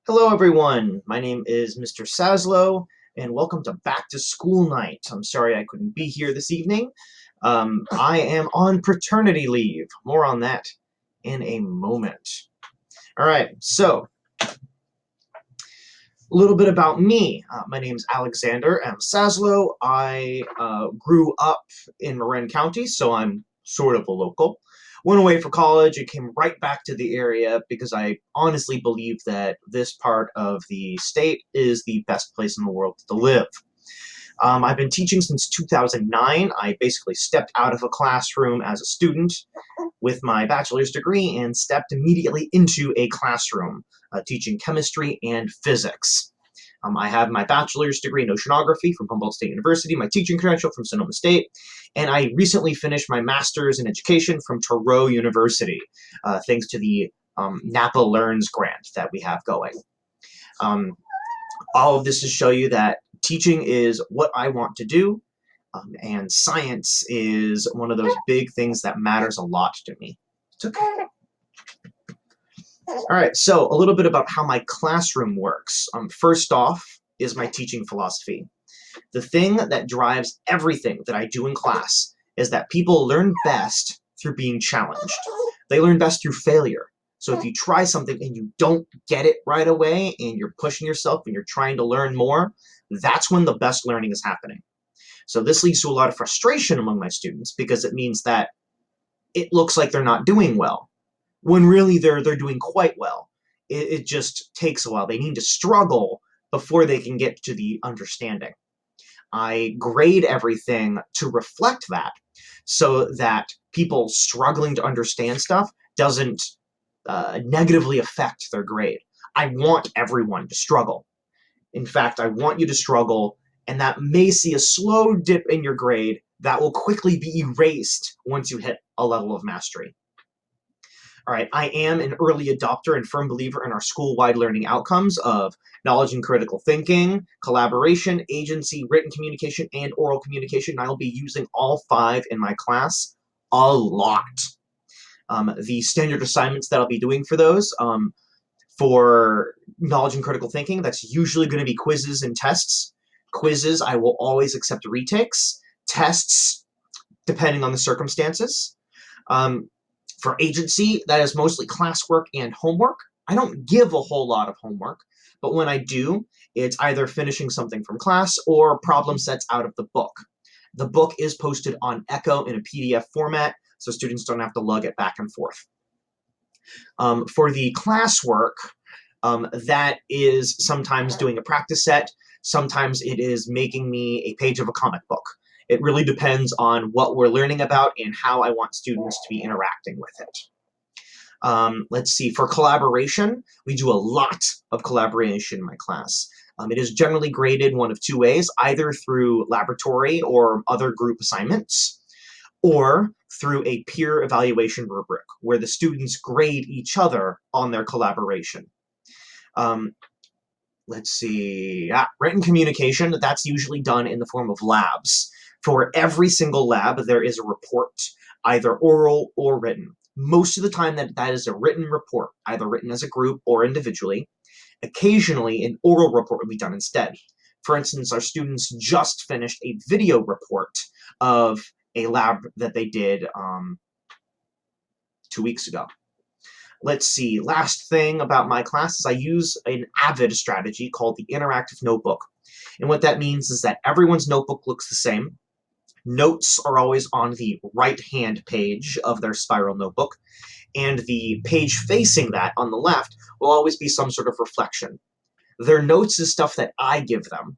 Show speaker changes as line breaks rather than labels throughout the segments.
Hello, everyone. My name is Mr. Saslow, and welcome to Back to School Night. I'm sorry I couldn't be here this evening. I am on paternity leave. More on that in a moment. All right, so a little bit about me. My name is Alexander M. Saslow. I grew up in Marin County, so I'm sort of a local. Went away for college and came right back to the area because I honestly believe that this part of the state is the best place in the world to live. I've been teaching since 2009. I basically stepped out of a classroom as a student with my bachelor's degree and stepped immediately into a classroom teaching chemistry and physics. I have my bachelor's degree in oceanography from Humboldt State University, my teaching credential from Sonoma State, and I recently finished my master's in education from Thoreau University, thanks to the Napa Learns grant that we have going. Um, all of this to show you that teaching is what I want to do, and science is one of those big things that matters a lot to me. It's okay. All right, so a little bit about how my classroom works. First off is my teaching philosophy. The thing that drives everything that I do in class is that people learn best through being challenged. They learn best through failure. So if you try something and you don't get it right away and you're pushing yourself and you're trying to learn more, that's when the best learning is happening. So this leads to a lot of frustration among my students because it means that it looks like they're not doing well, when really they're doing quite well. It just takes a while. They need to struggle before they can get to the understanding. I grade everything to reflect that so that people struggling to understand stuff doesn't negatively affect their grade. I want everyone to struggle. In fact, I want you to struggle, and that may see a slow dip in your grade that will quickly be erased once you hit a level of mastery. All right, I am an early adopter and firm believer in our school-wide learning outcomes of knowledge and critical thinking, collaboration, agency, written communication, and oral communication. I will be using all five in my class a lot. The standard assignments that I'll be doing for those, for knowledge and critical thinking, that's usually going to be quizzes and tests. Quizzes, I will always accept retakes. Tests, depending on the circumstances. For agency, that is mostly classwork and homework. I don't give a whole lot of homework, but when I do, it's either finishing something from class or problem sets out of the book. The book is posted on Echo in a PDF format, so students don't have to lug it back and forth. For the classwork, that is sometimes doing a practice set, sometimes it is making me a page of a comic book. It really depends on what we're learning about and how I want students to be interacting with it. Let's see, for collaboration, we do a lot of collaboration in my class. It is generally graded one of two ways, either through laboratory or other group assignments, or through a peer evaluation rubric, where the students grade each other on their collaboration. Let's see, written communication, that's usually done in the form of labs. For every single lab, there is a report, either oral or written. Most of the time, that is a written report, either written as a group or individually. Occasionally, an oral report would be done instead. For instance, our students just finished a video report of a lab that they did 2 weeks ago. Let's see, last thing about my class is I use an AVID strategy called the Interactive Notebook. And what that means is that everyone's notebook looks the same. Notes are always on the right-hand page of their spiral notebook, and the page facing that on the left will always be some sort of reflection. Their notes is stuff that I give them.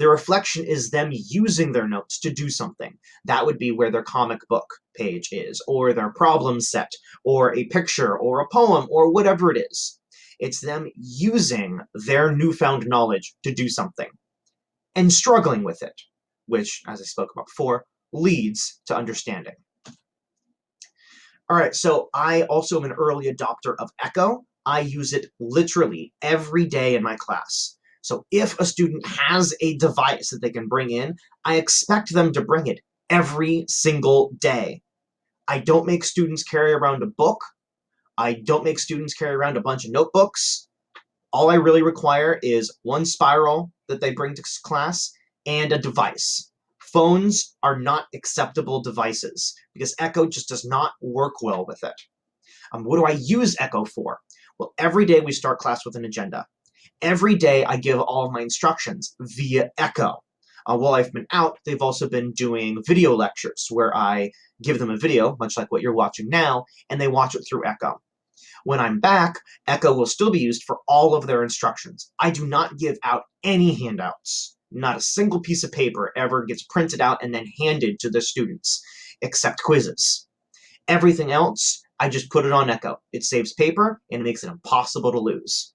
Their reflection is them using their notes to do something. That would be where their comic book page is, or their problem set, or a picture, or a poem, or whatever it is. It's them using their newfound knowledge to do something, and struggling with it, which, as I spoke about before, leads to understanding. All right, so I also am an early adopter of Echo. I use it literally every day in my class. So if a student has a device that they can bring in, I expect them to bring it every single day. I don't make students carry around a book. I don't make students carry around a bunch of notebooks. All I really require is one spiral that they bring to class and a device. Phones are not acceptable devices because Echo just does not work well with it. What do I use Echo for? Well, every day we start class with an agenda. Every day I give all of my instructions via Echo. While I've been out, they've also been doing video lectures where I give them a video, much like what you're watching now, and they watch it through Echo. When I'm back, Echo will still be used for all of their instructions. I do not give out any handouts. Not a single piece of paper ever gets printed out and then handed to the students, except quizzes. Everything else, I just put it on Echo. It saves paper and it makes it impossible to lose.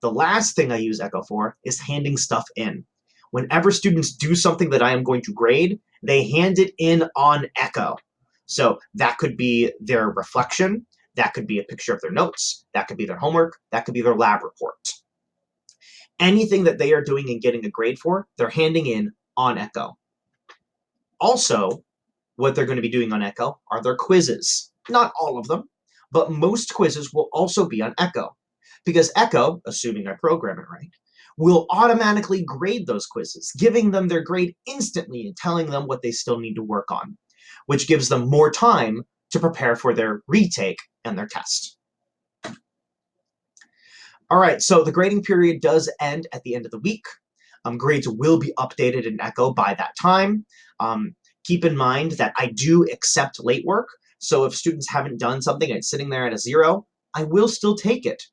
The last thing I use Echo for is handing stuff in. Whenever students do something that I am going to grade, they hand it in on Echo. So that could be their reflection, that could be a picture of their notes, that could be their homework, that could be their lab report. Anything that they are doing and getting a grade for, they're handing in on Echo. Also, what they're going to be doing on Echo are their quizzes. Not all of them, but most quizzes will also be on Echo. Because Echo, assuming I program it right, will automatically grade those quizzes, giving them their grade instantly and telling them what they still need to work on, which gives them more time to prepare for their retake and their test. All right, so the grading period does end at the end of the week. Grades will be updated in Echo by that time. Keep in mind that I do accept late work, so if students haven't done something and it's sitting there at a 0, I will still take it.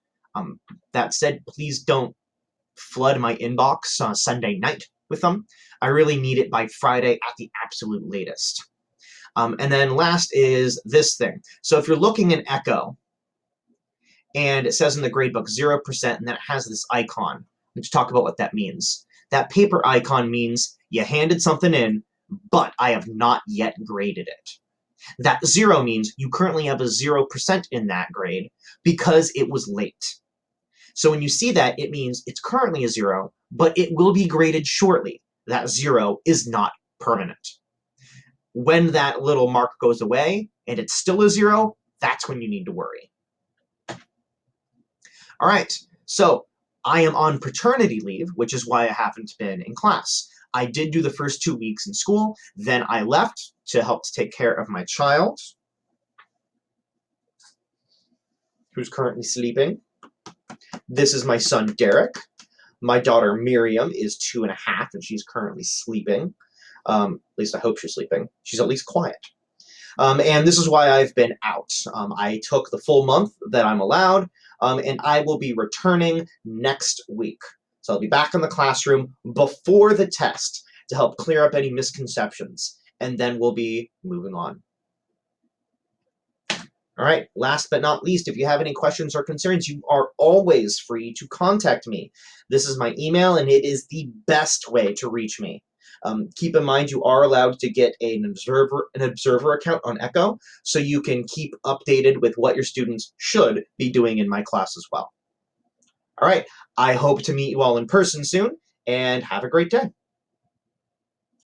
That said, please don't flood my inbox on Sunday night with them. I really need it by Friday at the absolute latest. And then last is this thing. So if you're looking in Echo, and it says in the gradebook 0%, and then it has this icon. Let's talk about what that means. That paper icon means you handed something in, but I have not yet graded it. That 0 means you currently have a 0% in that grade because it was late. So when you see that, it means it's currently a 0, but it will be graded shortly. That 0 is not permanent. When that little mark goes away and it's still a 0, that's when you need to worry. All right, so I am on paternity leave, which is why I haven't been in class. I did do the first 2 weeks in school, then I left to help to take care of my child, who's currently sleeping. This is my son, Derek. My daughter, Miriam, is 2.5, and she's currently sleeping. At least I hope she's sleeping. She's at least quiet. And this is why I've been out. I took the full month that I'm allowed, and I will be returning next week. So I'll be back in the classroom before the test to help clear up any misconceptions, and then we'll be moving on. All right, last but not least, if you have any questions or concerns, you are always free to contact me. This is my email, and it is the best way to reach me. Keep in mind you are allowed to get an observer account on Echo, so you can keep updated with what your students should be doing in my class as well. All right, I hope to meet you all in person soon, and have a great day.